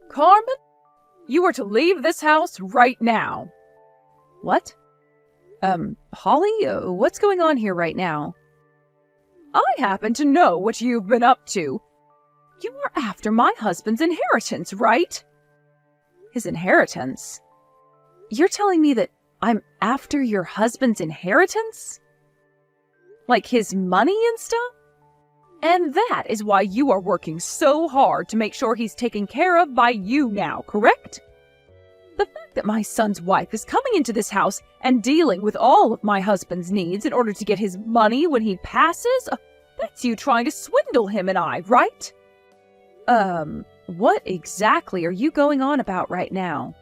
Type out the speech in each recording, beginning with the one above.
Carmen, you are to leave this house right now. What? Holly, what's going on here right now? I happen to know what you've been up to. You are after my husband's inheritance, right? His inheritance? You're telling me that I'm after your husband's inheritance? Like his money and stuff? And that is why you are working so hard to make sure he's taken care of by you now, correct? The fact that my son's wife is coming into this house and dealing with all of my husband's needs in order to get his money when he passes, that's you trying to swindle him and I, right? What exactly are you going on about right now?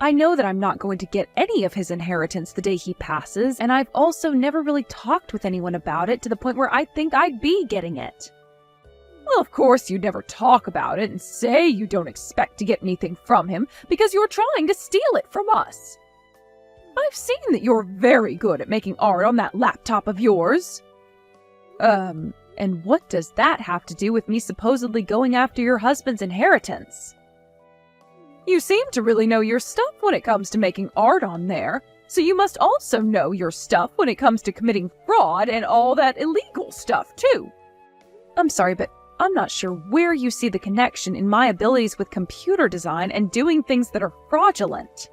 I know that I'm not going to get any of his inheritance the day he passes, and I've also never really talked with anyone about it to the point where I think I'd be getting it. Well, of course you'd never talk about it and say you don't expect to get anything from him because you're trying to steal it from us. I've seen that you're very good at making art on that laptop of yours. And what does that have to do with me supposedly going after your husband's inheritance? You seem to really know your stuff when it comes to making art on there, so you must also know your stuff when it comes to committing fraud and all that illegal stuff, too. I'm sorry, but I'm not sure where you see the connection in my abilities with computer design and doing things that are fraudulent.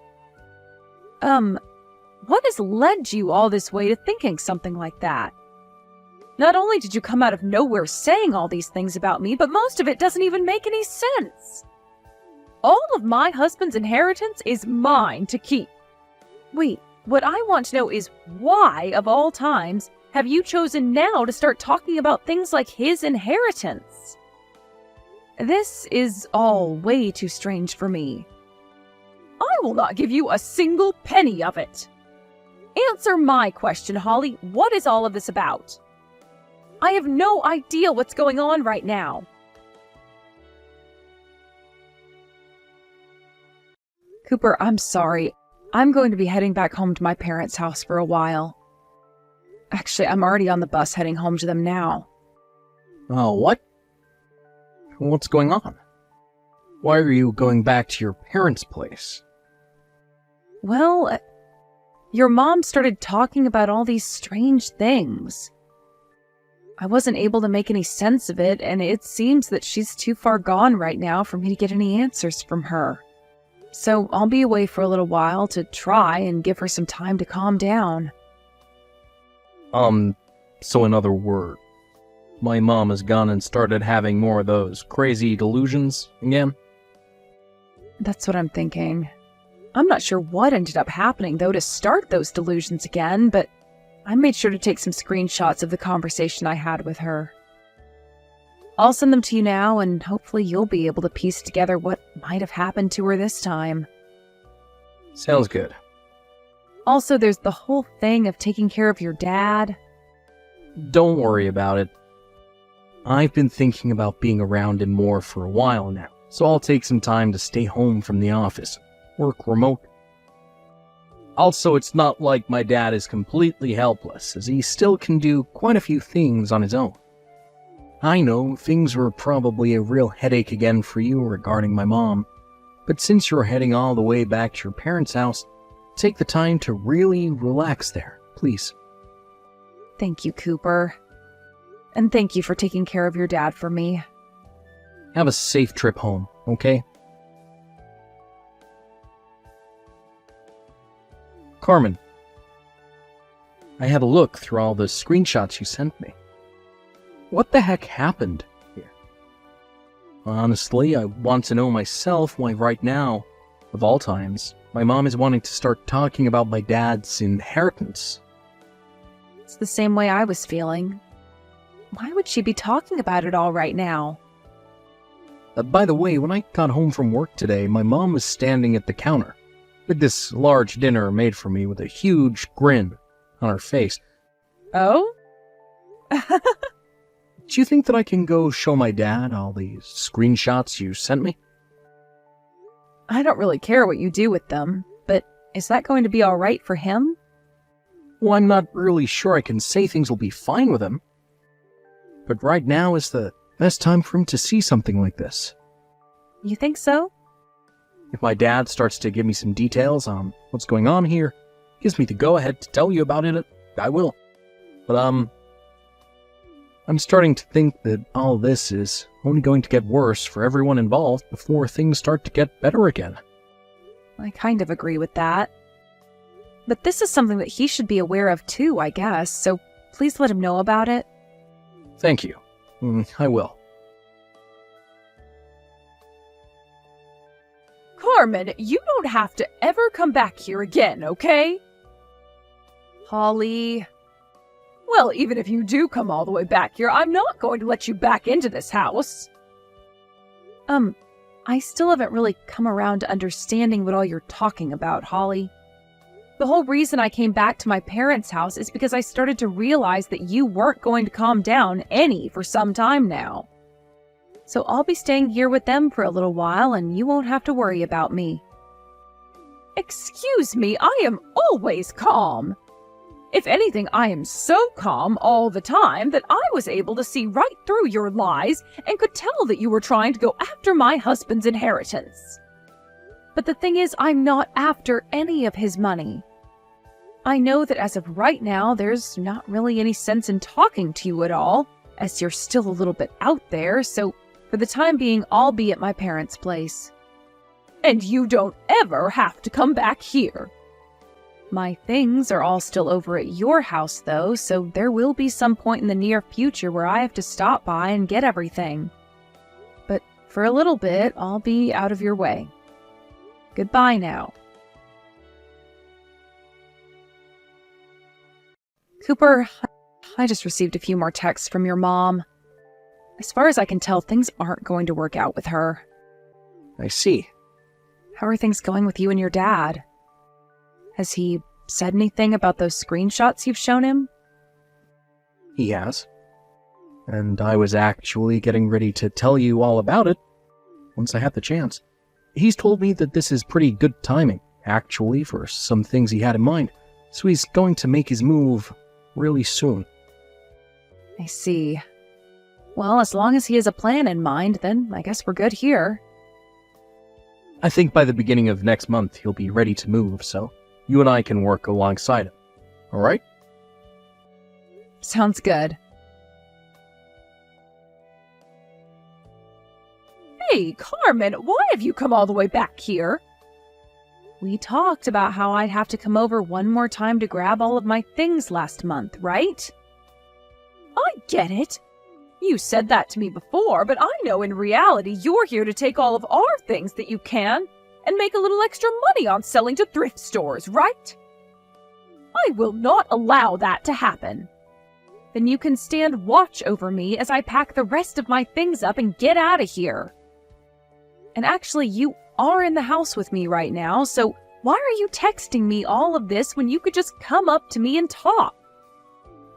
What has led you all this way to thinking something like that? Not only did you come out of nowhere saying all these things about me, but most of it doesn't even make any sense. All of my husband's inheritance is mine to keep. Wait, what I want to know is why, of all times, have you chosen now to start talking about things like his inheritance? This is all way too strange for me. I will not give you a single penny of it. Answer my question, Holly. What is all of this about? I have no idea what's going on right now. Cooper, I'm sorry. I'm going to be heading back home to my parents' house for a while. Actually, I'm already on the bus heading home to them now. Oh, what? What's going on? Why are you going back to your parents' place? Well, your mom started talking about all these strange things. I wasn't able to make any sense of it, and it seems that she's too far gone right now for me to get any answers from her. So I'll be away for a little while to try and give her some time to calm down. So in other words, my mom has gone and started having more of those crazy delusions again? That's what I'm thinking. I'm not sure what ended up happening, though, to start those delusions again, but I made sure to take some screenshots of the conversation I had with her. I'll send them to you now, and hopefully you'll be able to piece together what might have happened to her this time. Sounds good. Also, there's the whole thing of taking care of your dad. Don't worry about it. I've been thinking about being around him more for a while now, so I'll take some time to stay home from the office, work remote. Also, it's not like my dad is completely helpless, as he still can do quite a few things on his own. I know things were probably a real headache again for you regarding my mom, but since you're heading all the way back to your parents' house, take the time to really relax there, please. Thank you, Cooper. And thank you for taking care of your dad for me. Have a safe trip home, okay? Carmen, I had a look through all the screenshots you sent me. What the heck happened here? Honestly, I want to know myself why right now, of all times, my mom is wanting to start talking about my dad's inheritance. It's the same way I was feeling. Why would she be talking about it all right now? By the way, when I got home from work today, my mom was standing at the counter with this large dinner made for me with a huge grin on her face. Oh? Do you think that I can go show my dad all these screenshots you sent me? I don't really care what you do with them, but is that going to be all right for him? Well, I'm not really sure I can say things will be fine with him. But right now is the best time for him to see something like this. You think so? If my dad starts to give me some details on what's going on here, gives me the go-ahead to tell you about it, I will. But, I'm starting to think that all this is only going to get worse for everyone involved before things start to get better again. I kind of agree with that. But this is something that he should be aware of too, I guess, so please let him know about it. Thank you. I will. Carmen, you don't have to ever come back here again, okay? Holly. Well, even if you do come all the way back here, I'm not going to let you back into this house. I still haven't really come around to understanding what all you're talking about, Holly. The whole reason I came back to my parents' house is because I started to realize that you weren't going to calm down any for some time now. So I'll be staying here with them for a little while and you won't have to worry about me. Excuse me, I am always calm. If anything, I am so calm all the time that I was able to see right through your lies and could tell that you were trying to go after my husband's inheritance. But the thing is, I'm not after any of his money. I know that as of right now, there's not really any sense in talking to you at all, as you're still a little bit out there, so for the time being, I'll be at my parents' place. And you don't ever have to come back here. My things are all still over at your house, though, so there will be some point in the near future where I have to stop by and get everything. But for a little bit, I'll be out of your way. Goodbye now. Cooper, I just received a few more texts from your mom. As far as I can tell, things aren't going to work out with her. I see. How are things going with you and your dad? Has he said anything about those screenshots you've shown him? He has. And I was actually getting ready to tell you all about it once I had the chance. He's told me that this is pretty good timing, actually, for some things he had in mind, so he's going to make his move really soon. I see. Well, as long as he has a plan in mind, then I guess we're good here. I think by the beginning of next month he'll be ready to move, so you and I can work alongside him. Alright? Sounds good. Hey, Carmen, why have you come all the way back here? We talked about how I'd have to come over one more time to grab all of my things last month, right? I get it. You said that to me before, but I know in reality you're here to take all of our things that you can and make a little extra money on selling to thrift stores, right? I will not allow that to happen. Then you can stand watch over me as I pack the rest of my things up and get out of here. And actually, you are in the house with me right now, so why are you texting me all of this when you could just come up to me and talk?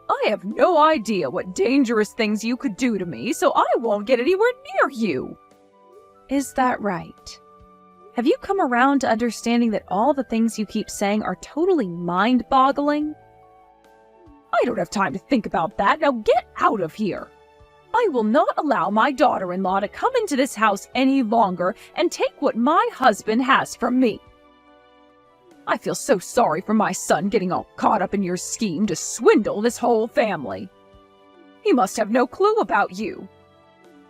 I have no idea what dangerous things you could do to me, so I won't get anywhere near you. Is that right? Have you come around to understanding that all the things you keep saying are totally mind-boggling? I don't have time to think about that. Now get out of here. I will not allow my daughter-in-law to come into this house any longer and take what my husband has from me. I feel so sorry for my son getting all caught up in your scheme to swindle this whole family. He must have no clue about you.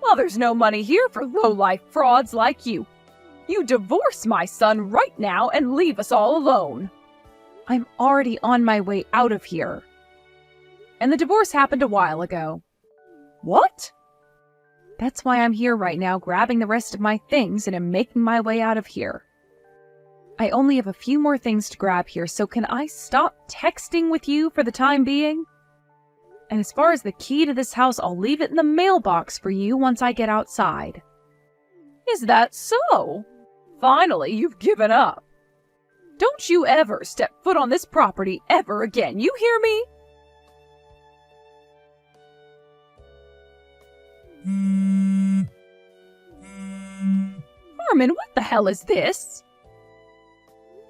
Well, there's no money here for low-life frauds like you. You divorce my son right now and leave us all alone. I'm already on my way out of here. And the divorce happened a while ago. What? That's why I'm here right now, grabbing the rest of my things and am making my way out of here. I only have a few more things to grab here, so can I stop texting with you for the time being? And as far as the key to this house, I'll leave it in the mailbox for you once I get outside. Is that so? Finally, you've given up. Don't you ever step foot on this property ever again, you hear me? Carmen, what the hell is this?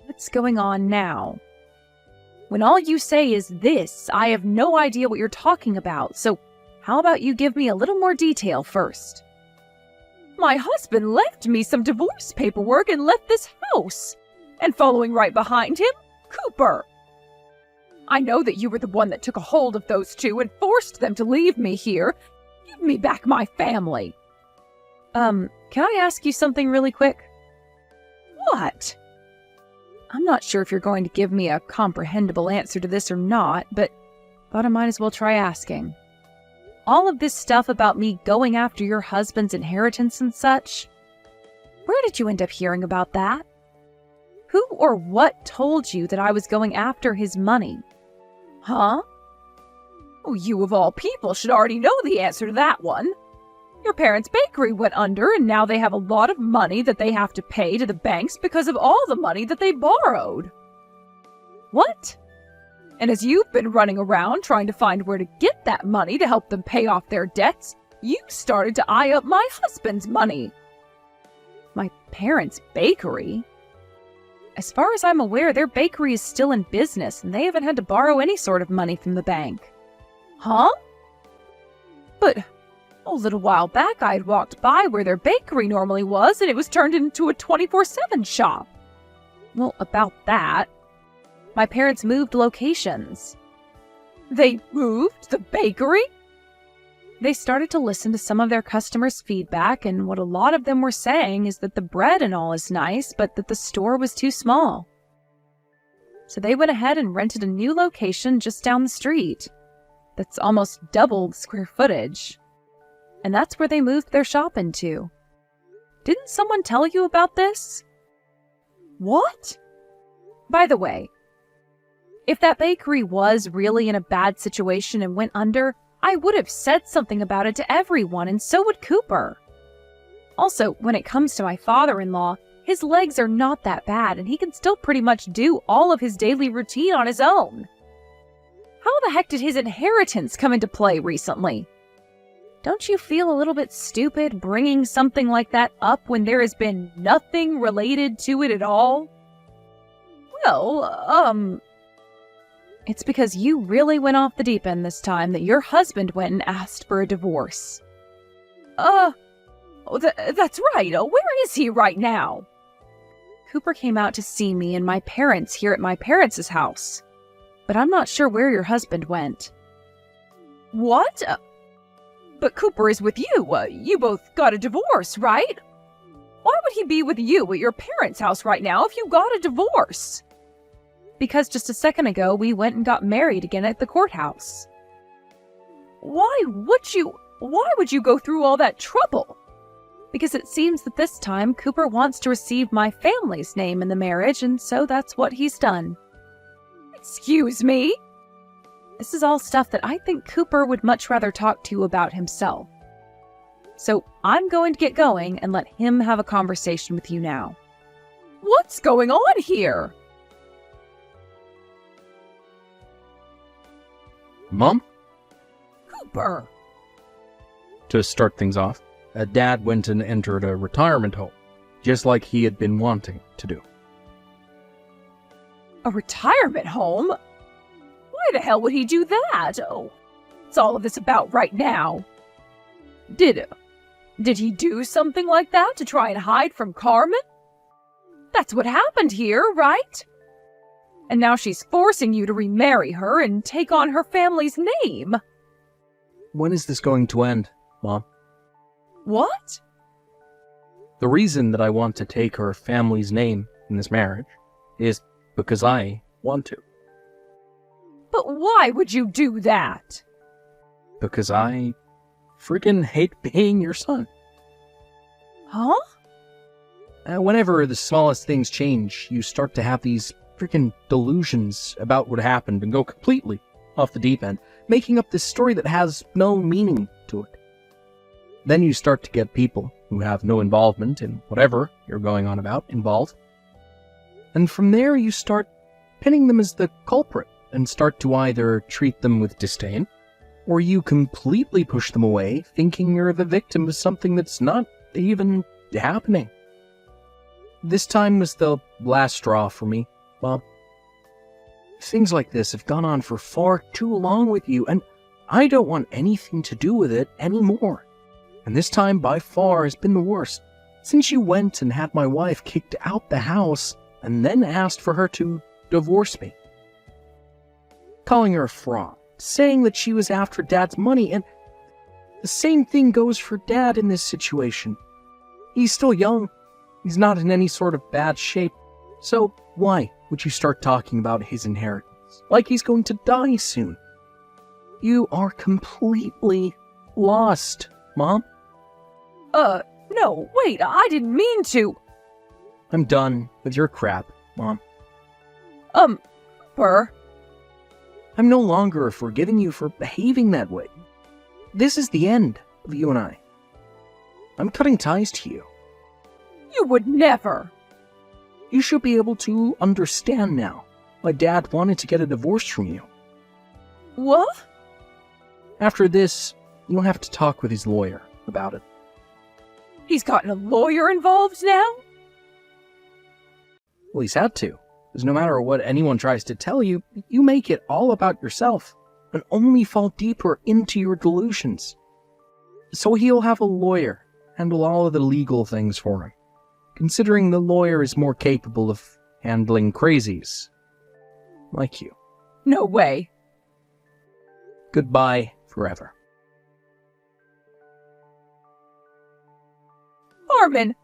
What's going on now? When all you say is this, I have no idea what you're talking about, so how about you give me a little more detail first? My husband left me some divorce paperwork and left this house. And following right behind him, Cooper. I know that you were the one that took a hold of those two and forced them to leave me here. Give me back my family. Can I ask you something really quick? What? I'm not sure if you're going to give me a comprehensible answer to this or not, but thought I might as well try asking. All of this stuff about me going after your husband's inheritance and such, where did you end up hearing about that? Who or what told you that I was going after his money? Huh? Oh, you of all people should already know the answer to that one. Your parents' bakery went under, and now they have a lot of money that they have to pay to the banks because of all the money that they borrowed. What? And as you've been running around trying to find where to get that money to help them pay off their debts, you started to eye up my husband's money. My parents' bakery? As far as I'm aware, their bakery is still in business, and they haven't had to borrow any sort of money from the bank. Huh? But a little while back, I had walked by where their bakery normally was, and it was turned into a 24/7 shop. Well, about that, my parents moved locations. They moved the bakery? They started to listen to some of their customers' feedback, and what a lot of them were saying is that the bread and all is nice, but that the store was too small. So they went ahead and rented a new location just down the street that's almost double the square footage. And that's where they moved their shop into. Didn't someone tell you about this? What? By the way, if that bakery was really in a bad situation and went under, I would have said something about it to everyone, and so would Cooper. Also, when it comes to my father-in-law, his legs are not that bad, and he can still pretty much do all of his daily routine on his own. How the heck did his inheritance come into play recently? Don't you feel a little bit stupid bringing something like that up when there has been nothing related to it at all? Well, It's because you really went off the deep end this time that your husband went and asked for a divorce. That's right. Where is he right now? Cooper came out to see me and my parents here at my parents' house. But I'm not sure where your husband went. What? But Cooper is with you. You both got a divorce, right? Why would he be with you at your parents' house right now if you got a divorce? Because just a second ago, we went and got married again at the courthouse. Why would you go through all that trouble? Because it seems that this time Cooper wants to receive my family's name in the marriage, and so that's what he's done. Excuse me? This is all stuff that I think Cooper would much rather talk to you about himself. So I'm going to get going and let him have a conversation with you now. What's going on here? Mom? Cooper. To start things off, Dad went and entered a retirement home, just like he had been wanting to do. A retirement home? Why the hell would he do that? Oh, what's all of this about right now? Did he do something like that to try and hide from Carmen? That's what happened here, right? And now she's forcing you to remarry her and take on her family's name. When is this going to end, Mom? What? The reason that I want to take her family's name in this marriage is because I want to. But why would you do that? Because I freaking hate being your son. Huh? Whenever the smallest things change, you start to have these freaking delusions about what happened and go completely off the deep end, making up this story that has no meaning to it. Then you start to get people who have no involvement in whatever you're going on about involved. And from there you start pinning them as the culprit and start to either treat them with disdain, or you completely push them away thinking you're the victim of something that's not even happening. This time was the last straw for me, Mom. Things like this have gone on for far too long with you, and I don't want anything to do with it anymore. And this time by far has been the worst, since you went and had my wife kicked out the house and then asked for her to divorce me. Calling her a fraud, saying that she was after Dad's money, and the same thing goes for Dad in this situation. He's still young. He's not in any sort of bad shape. So why would you start talking about his inheritance like he's going to die soon? You are completely lost, Mom. No, wait, I didn't mean to. I'm done with your crap, Mom. Cooper. I'm no longer forgiving you for behaving that way. This is the end of you and I. I'm cutting ties to you. You would never. You should be able to understand now why Dad wanted to get a divorce from you. What? After this, you'll have to talk with his lawyer about it. He's gotten a lawyer involved now? Well, he's had to, because no matter what anyone tries to tell you, you make it all about yourself and only fall deeper into your delusions. So he'll have a lawyer handle all of the legal things for him, considering the lawyer is more capable of handling crazies like you. No way. Goodbye forever. Armin!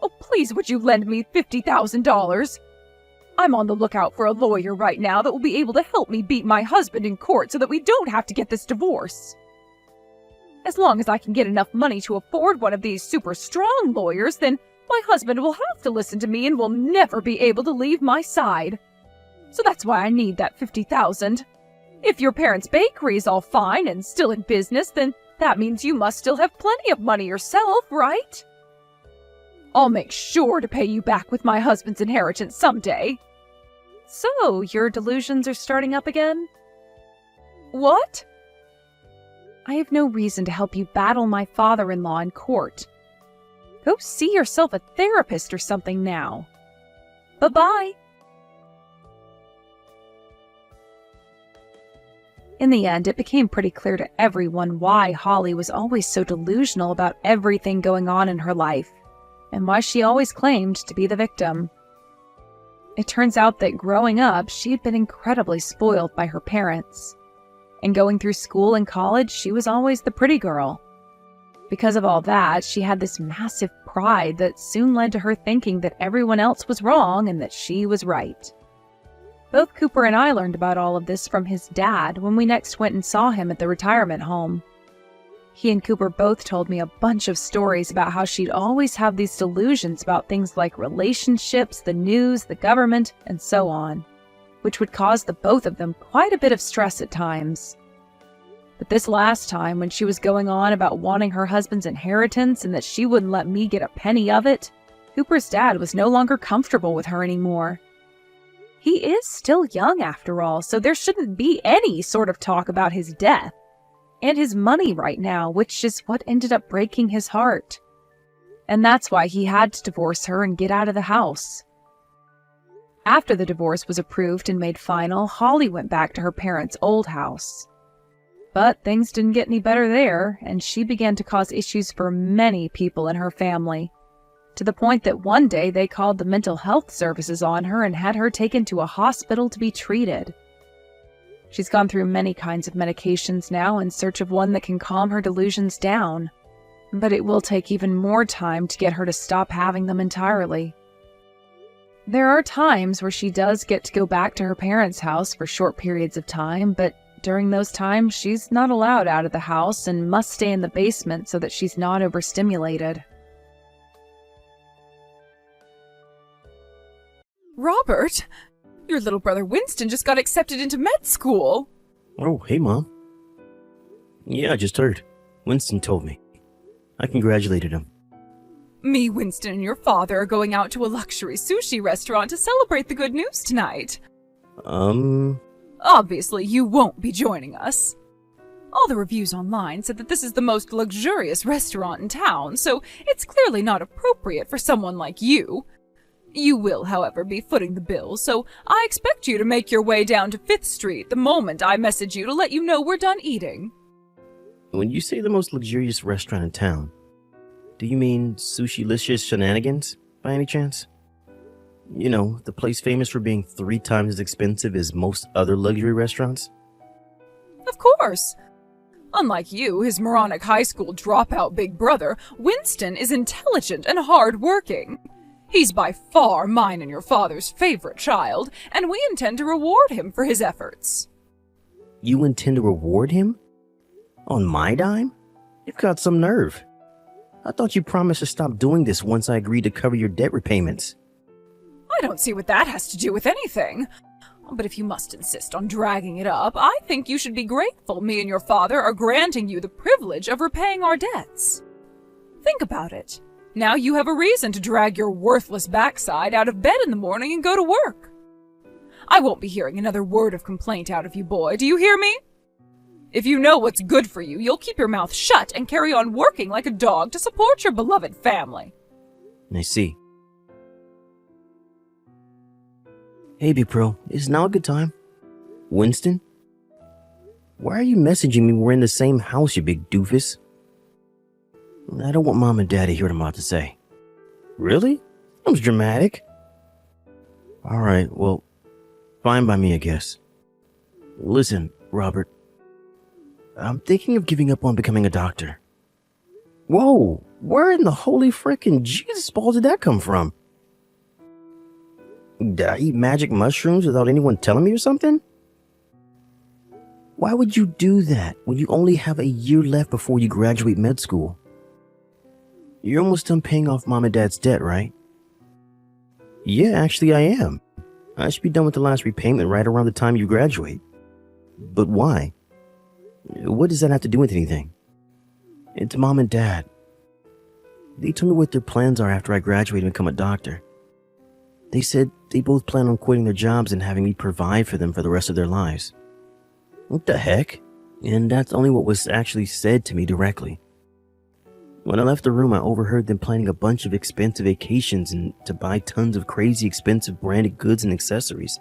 Oh, please would you lend me $50,000? I'm on the lookout for a lawyer right now that will be able to help me beat my husband in court so that we don't have to get this divorce. As long as I can get enough money to afford one of these super strong lawyers, then my husband will have to listen to me and will never be able to leave my side. So that's why I need that $50,000. If your parents' bakery is all fine and still in business, then that means you must still have plenty of money yourself, right? I'll make sure to pay you back with my husband's inheritance someday. So, your delusions are starting up again? What? I have no reason to help you battle my father-in-law in court. Go see yourself a therapist or something now. Bye-bye. In the end, it became pretty clear to everyone why Holly was always so delusional about everything going on in her life, and why she always claimed to be the victim. It turns out that growing up, she had been incredibly spoiled by her parents. And going through school and college, she was always the pretty girl. Because of all that, she had this massive pride that soon led to her thinking that everyone else was wrong and that she was right. Both Cooper and I learned about all of this from his dad when we next went and saw him at the retirement home. He and Cooper both told me a bunch of stories about how she'd always have these delusions about things like relationships, the news, the government, and so on, which would cause the both of them quite a bit of stress at times. But this last time, when she was going on about wanting her husband's inheritance and that she wouldn't let me get a penny of it, Cooper's dad was no longer comfortable with her anymore. He is still young after all, so there shouldn't be any sort of talk about his death and his money right now, which is what ended up breaking his heart. And that's why he had to divorce her and get out of the house. After the divorce was approved and made final, Holly went back to her parents' old house. But things didn't get any better there, and she began to cause issues for many people in her family, to the point that one day they called the mental health services on her and had her taken to a hospital to be treated. She's gone through many kinds of medications now in search of one that can calm her delusions down, but it will take even more time to get her to stop having them entirely. There are times where she does get to go back to her parents' house for short periods of time, but during those times she's not allowed out of the house and must stay in the basement so that she's not overstimulated. Robert, your little brother Winston just got accepted into med school. Oh, hey, Mom. Yeah, I just heard. Winston told me. I congratulated him. Me, Winston, and your father are going out to a luxury sushi restaurant to celebrate the good news tonight. Obviously, you won't be joining us. All the reviews online said that this is the most luxurious restaurant in town, so it's clearly not appropriate for someone like you. You will, however, be footing the bill, so I expect you to make your way down to 5th Street the moment I message you to let you know we're done eating. when you say the most luxurious restaurant in town, do you mean Sushi-licious Shenanigans, by any chance? You know, the place famous for being 3 times as expensive as most other luxury restaurants? Of course. Unlike you, his moronic high school dropout big brother, Winston is intelligent and hard-working. He's by far mine and your father's favorite child, and we intend to reward him for his efforts. You intend to reward him? On my dime? You've got some nerve. I thought you promised to stop doing this once I agreed to cover your debt repayments. I don't see what that has to do with anything. But if you must insist on dragging it up, I think you should be grateful me and your father are granting you the privilege of repaying our debts. Think about it. Now you have a reason to drag your worthless backside out of bed in the morning and go to work. I won't be hearing another word of complaint out of you, boy. Do you hear me? If you know what's good for you, you'll keep your mouth shut and carry on working like a dog to support your beloved family. I see. Hey, Big Pro, is now a good time? Winston? Why are you messaging me when we're in the same house, you big doofus? I don't want Mom and Dad to hear what I'm about to say. Really? That was dramatic. Alright, well, fine by me, I guess. Listen, Robert. I'm thinking of giving up on becoming a doctor. Whoa, where in the holy frickin' Jesus balls did that come from? Did I eat magic mushrooms without anyone telling me or something? Why would you do that when you only have a year left before you graduate med school? You're almost done paying off Mom and Dad's debt, right? Yeah, actually I am. I should be done with the last repayment right around the time you graduate. But why? What does that have to do with anything? It's Mom and Dad. They told me what their plans are after I graduate and become a doctor. They said they both plan on quitting their jobs and having me provide for them for the rest of their lives. What the heck? And that's only what was actually said to me directly. When I left the room, I overheard them planning a bunch of expensive vacations and to buy tons of crazy expensive branded goods and accessories.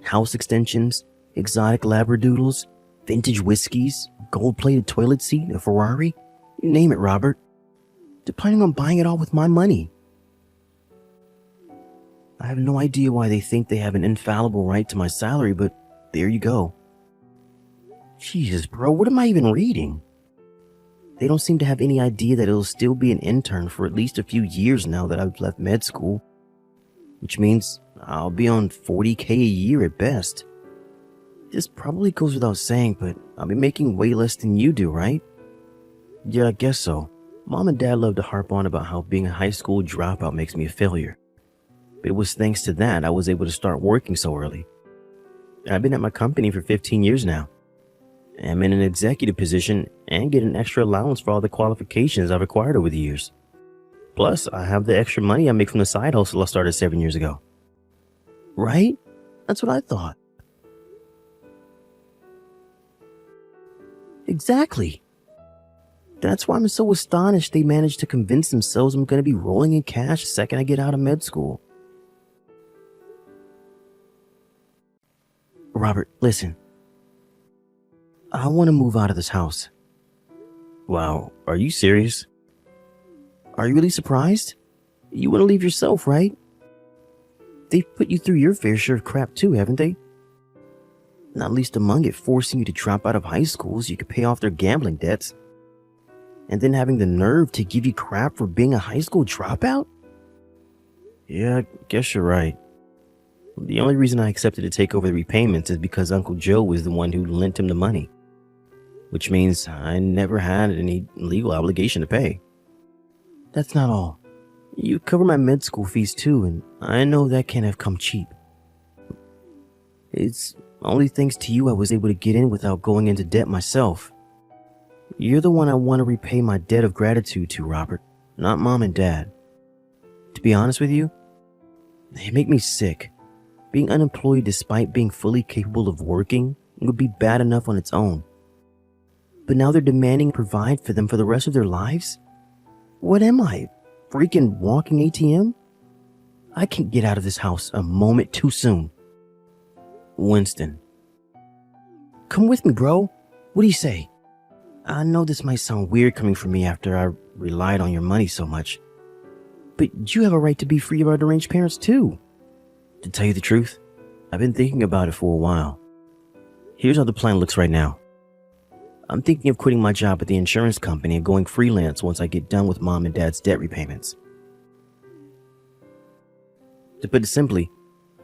House extensions, exotic labradoodles, vintage whiskeys, gold-plated toilet seat, a Ferrari. You name it, Robert. They're planning on buying it all with my money. I have no idea why they think they have an infallible right to my salary, but there you go. Jesus, bro, what am I even reading? They don't seem to have any idea that it'll still be an intern for at least a few years now that I've left med school. Which means I'll be on $40K a year at best. This probably goes without saying, but I'll be making way less than you do, right? Yeah, I guess so. Mom and Dad love to harp on about how being a high school dropout makes me a failure. But it was thanks to that I was able to start working so early. I've been at my company for 15 years now. I'm in an executive position and get an extra allowance for all the qualifications I've acquired over the years. Plus, I have the extra money I make from the side hustle I started 7 years ago. Right? That's what I thought. Exactly. That's why I'm so astonished they managed to convince themselves I'm going to be rolling in cash the second I get out of med school. Robert, listen. I want to move out of this house. Wow, are you serious? Are you really surprised? You want to leave yourself, right? They've put you through your fair share of crap too, haven't they? Not least among it, forcing you to drop out of high school so you could pay off their gambling debts. And then having the nerve to give you crap for being a high school dropout? Yeah, I guess you're right. The only reason I accepted to take over the repayments is because Uncle Joe was the one who lent him the money. Which means I never had any legal obligation to pay. That's not all. You cover my med school fees too, and I know that can't have come cheap. It's only thanks to you I was able to get in without going into debt myself. You're the one I want to repay my debt of gratitude to, Robert, not Mom and Dad. To be honest with you, they make me sick. Being unemployed despite being fully capable of working would be bad enough on its own. But now they're demanding to provide for them for the rest of their lives? What am I, freaking walking ATM? I can't get out of this house a moment too soon. Winston. Come with me, bro. What do you say? I know this might sound weird coming from me after I relied on your money so much, but you have a right to be free of our deranged parents too. To tell you the truth, I've been thinking about it for a while. Here's how the plan looks right now. I'm thinking of quitting my job at the insurance company and going freelance once I get done with Mom and Dad's debt repayments. To put it simply,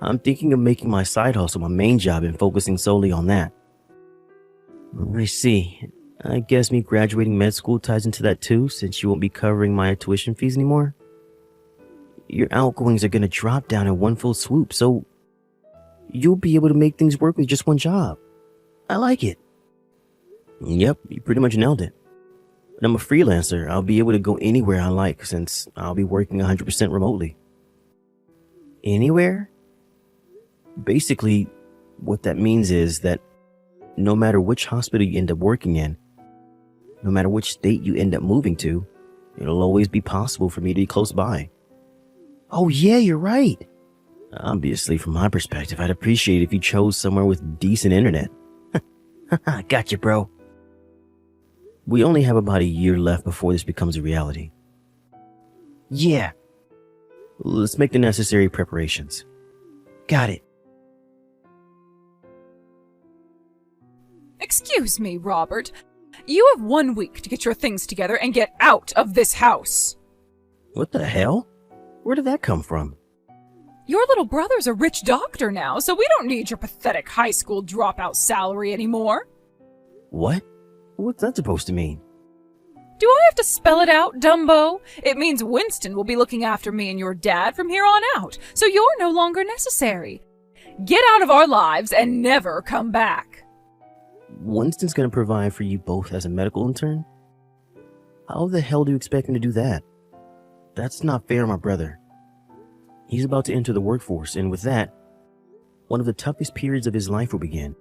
I'm thinking of making my side hustle my main job and focusing solely on that. I see. I guess me graduating med school ties into that too, since you won't be covering my tuition fees anymore. Your outgoings are going to drop down in one full swoop, so you'll be able to make things work with just one job. I like it. Yep, you pretty much nailed it. But I'm a freelancer. I'll be able to go anywhere I like since I'll be working 100% remotely. Anywhere? Basically, what that means is that no matter which hospital you end up working in, no matter which state you end up moving to, it'll always be possible for me to be close by. Oh yeah, you're right. Obviously, from my perspective, I'd appreciate if you chose somewhere with decent internet. Gotcha, bro. We only have about a year left before this becomes a reality. Yeah. Let's make the necessary preparations. Got it. Excuse me, Robert. You have 1 week to get your things together and get out of this house. What the hell? Where did that come from? Your little brother's a rich doctor now, so we don't need your pathetic high school dropout salary anymore. What? What's that supposed to mean? Do I have to spell it out, Dumbo? It means Winston will be looking after me and your dad from here on out, so you're no longer necessary. Get out of our lives and never come back. Winston's gonna provide for you both as a medical intern? How the hell do you expect him to do that? That's not fair, my brother. He's about to enter the workforce, and with that, one of the toughest periods of his life will begin.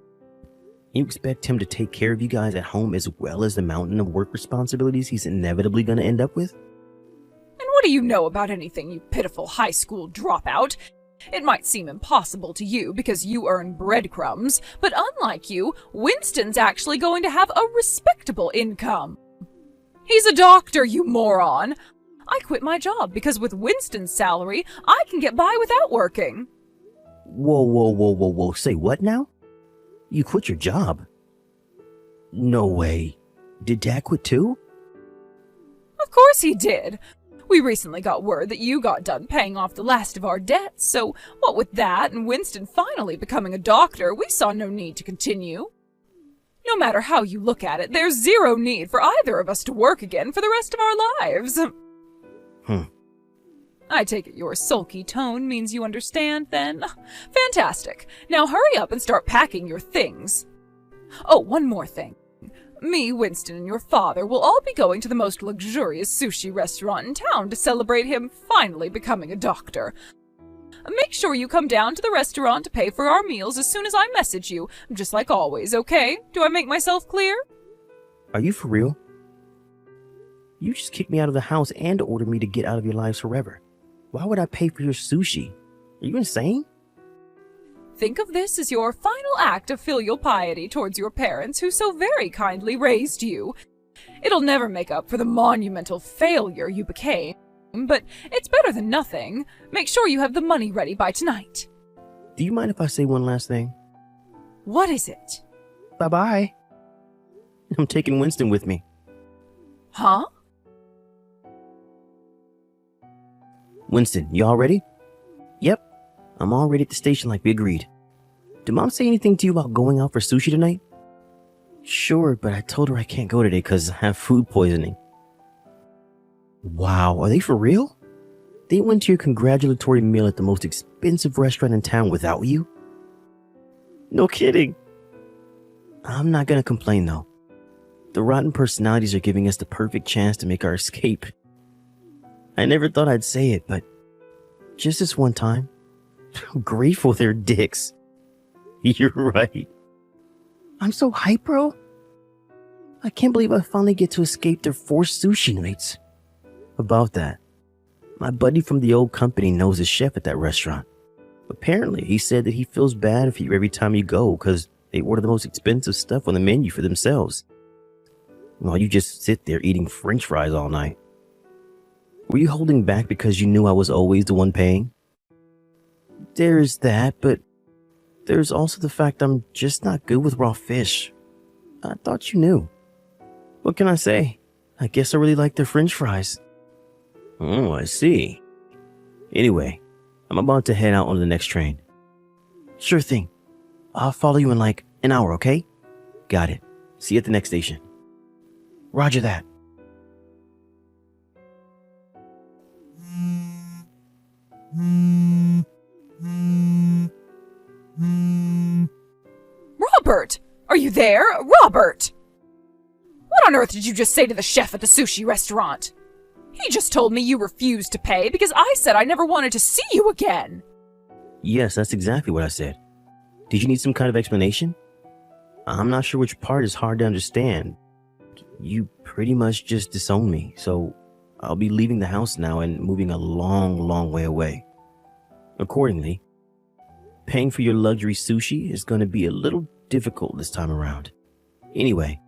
You expect him to take care of you guys at home as well as the mountain of work responsibilities he's inevitably gonna end up with? And what do you know about anything, you pitiful high school dropout? It might seem impossible to you because you earn breadcrumbs, but unlike you, Winston's actually going to have a respectable income. He's a doctor, you moron! I quit my job because with Winston's salary, I can get by without working. Whoa. Say what now? You quit your job? No way. Did Dad quit too? Of course he did. We recently got word that you got done paying off the last of our debts, so what with that and Winston finally becoming a doctor, we saw no need to continue. No matter how you look at it, there's zero need for either of us to work again for the rest of our lives. I take it your sulky tone means you understand, then? Fantastic. Now hurry up and start packing your things. Oh, one more thing. Me, Winston, and your father will all be going to the most luxurious sushi restaurant in town to celebrate him finally becoming a doctor. Make sure you come down to the restaurant to pay for our meals as soon as I message you, just like always, okay? Do I make myself clear? Are you for real? You just kicked me out of the house and ordered me to get out of your lives forever. Why would I pay for your sushi? Are you insane? Think of this as your final act of filial piety towards your parents who so very kindly raised you. It'll never make up for the monumental failure you became, but it's better than nothing. Make sure you have the money ready by tonight. Do you mind if I say one last thing? What is it? Bye-bye. I'm taking Winston with me. Huh? Winston, you all ready? Yep. I'm already at the station like we agreed. Did Mom say anything to you about going out for sushi tonight? Sure, but I told her I can't go today because I have food poisoning. Wow, are they for real? They went to your congratulatory meal at the most expensive restaurant in town without you? No kidding. I'm not gonna complain though. The rotten personalities are giving us the perfect chance to make our escape. I never thought I'd say it, but just this one time, I'm grateful they're dicks. You're right. I'm so hyped, bro. I can't believe I finally get to escape their forced sushi nights. About that, my buddy from the old company knows the chef at that restaurant. Apparently, he said that he feels bad for you every time you go because they order the most expensive stuff on the menu for themselves. while you just sit there eating french fries all night. Were you holding back because you knew I was always the one paying? There's that, but there's also the fact I'm just not good with raw fish. I thought you knew. What can I say? I guess I really like their french fries. Oh, I see. Anyway, I'm about to head out on the next train. Sure thing. I'll follow you in like an hour, okay? Got it. See you at the next station. Roger that. Robert! Are you there? Robert! What on earth did you just say to the chef at the sushi restaurant? He just told me you refused to pay because I said I never wanted to see you again. Yes, that's exactly what I said. Did you need some kind of explanation? I'm not sure which part is hard to understand. You pretty much just disowned me, so I'll be leaving the house now and moving a long, long way away. Accordingly, paying for your luxury sushi is going to be a little difficult this time around. Anyway,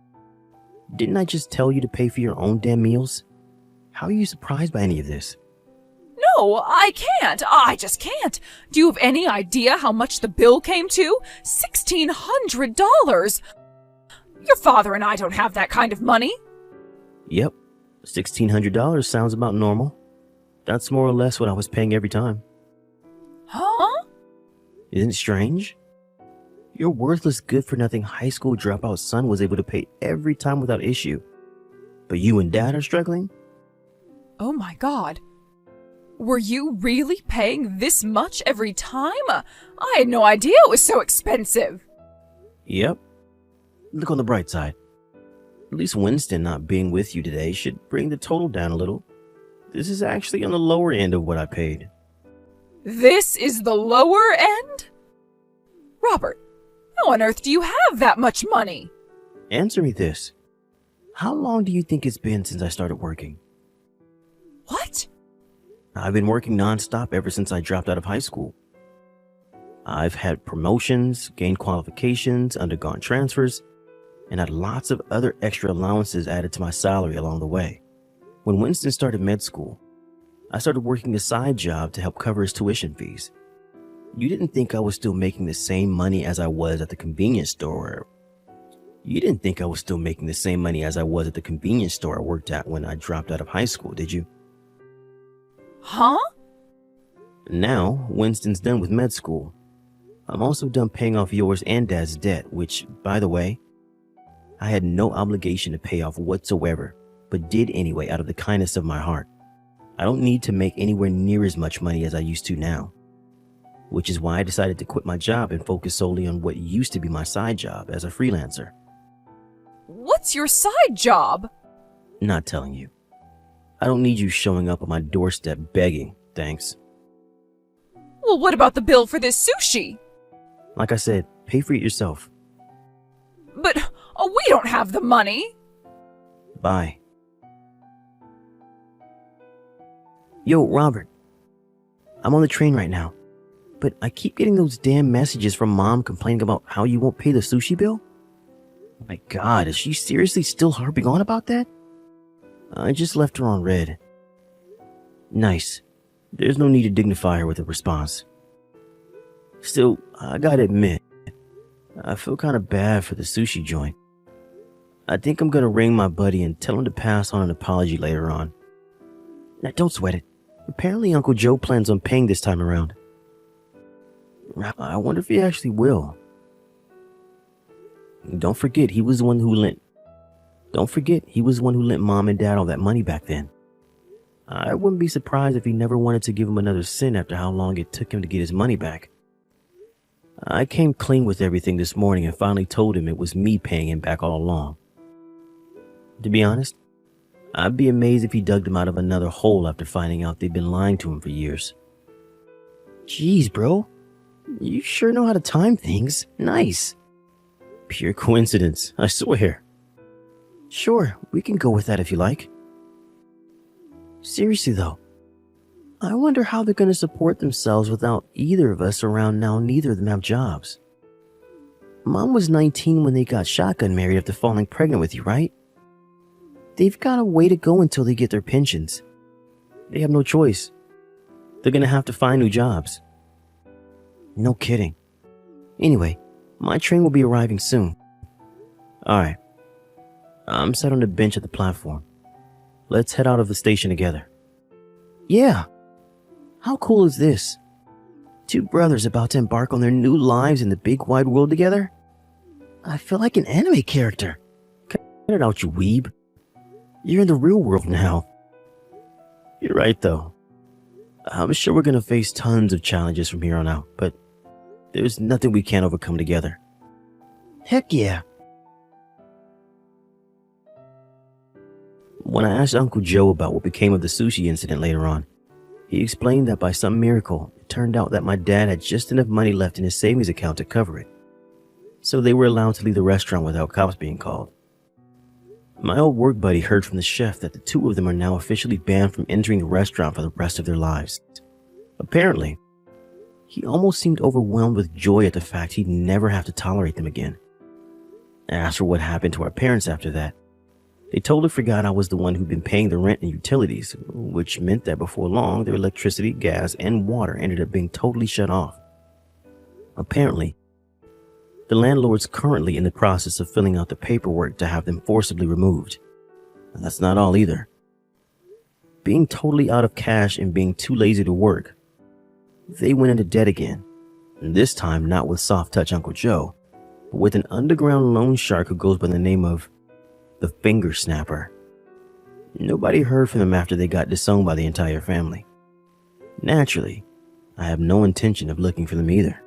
didn't I just tell you to pay for your own damn meals? How are you surprised by any of this? No, I can't. I just can't. Do you have any idea how much the bill came to? $1,600. Your father and I don't have that kind of money. Yep, $1,600 sounds about normal. That's more or less what I was paying every time. Huh? Isn't it strange? Your worthless, good-for-nothing high school dropout son was able to pay every time without issue. But you and Dad are struggling? Oh my God. Were you really paying this much every time? I had no idea it was so expensive. Yep. Look on the bright side. At least Winston not being with you today should bring the total down a little. This is actually on the lower end of what I paid. This is the lower end? Robert, how on earth do you have that much money? Answer me this. How long do you think it's been since I started working? What? I've been working nonstop ever since I dropped out of high school. I've had promotions, gained qualifications, undergone transfers, and had lots of other extra allowances added to my salary along the way. When Winston started med school, I started working a side job to help cover his tuition fees. You didn't think I was still making the same money as I was at the convenience store. You didn't think I was still making the same money as I was at the convenience store I worked at when I dropped out of high school, did you? Huh? Now, Winston's done with med school. I'm also done paying off yours and Dad's debt, which, by the way, I had no obligation to pay off whatsoever, but did anyway out of the kindness of my heart. I don't need to make anywhere near as much money as I used to now, which is why I decided to quit my job and focus solely on what used to be my side job as a freelancer. What's your side job? Not telling you. I don't need you showing up on my doorstep begging, thanks. Well, what about the bill for this sushi? Like I said, pay for it yourself. But we don't have the money. Bye. Yo, Robert. I'm on the train right now, but I keep getting those damn messages from Mom complaining about how you won't pay the sushi bill. My God, is she seriously still harping on about that? I just left her on red. Nice. There's no need to dignify her with a response. Still, I gotta admit, I feel kind of bad for the sushi joint. I think I'm gonna ring my buddy and tell him to pass on an apology later on. Now, don't sweat it. Apparently Uncle Joe plans on paying this time around. I wonder if he actually will. Don't forget he was the one who lent Mom and Dad all that money back then. I wouldn't be surprised if he never wanted to give him another cent after how long it took him to get his money back. I came clean with everything this morning and finally told him it was me paying him back all along. To be honest, I'd be amazed if he dug them out of another hole after finding out they'd been lying to him for years. Jeez, bro. You sure know how to time things. Nice. Pure coincidence, I swear. Sure, we can go with that if you like. Seriously though, I wonder how they're going to support themselves without either of us around now. Neither of them have jobs. Mom was 19 when they got shotgun married after falling pregnant with you, right? they've got a way to go until they get their pensions. They have no choice. They're gonna have to find new jobs. No kidding. Anyway, my train will be arriving soon. Alright. I'm sat on the bench at the platform. Let's head out of the station together. Yeah. How cool is this? Two brothers about to embark on their new lives in the big wide world together? I feel like an anime character. Cut it out, you weeb. You're in the real world now. You're right, though. I'm sure we're gonna face tons of challenges from here on out, but there's nothing we can't overcome together. Heck yeah. When I asked Uncle Joe about what became of the sushi incident later on, he explained that by some miracle, it turned out that my dad had just enough money left in his savings account to cover it. So they were allowed to leave the restaurant without cops being called. My old work buddy heard from the chef that the two of them are now officially banned from entering the restaurant for the rest of their lives. Apparently, he almost seemed overwhelmed with joy at the fact he'd never have to tolerate them again. I asked her what happened to our parents after that. They totally forgot I was the one who'd been paying the rent and utilities, which meant that before long, their electricity, gas, and water ended up being totally shut off. Apparently, the landlord's currently in the process of filling out the paperwork to have them forcibly removed. And that's not all either. Being totally out of cash and being too lazy to work, they went into debt again, and this time not with soft touch Uncle Joe, but with an underground loan shark who goes by the name of the Finger Snapper. Nobody heard from them after they got disowned by the entire family. Naturally, I have no intention of looking for them either.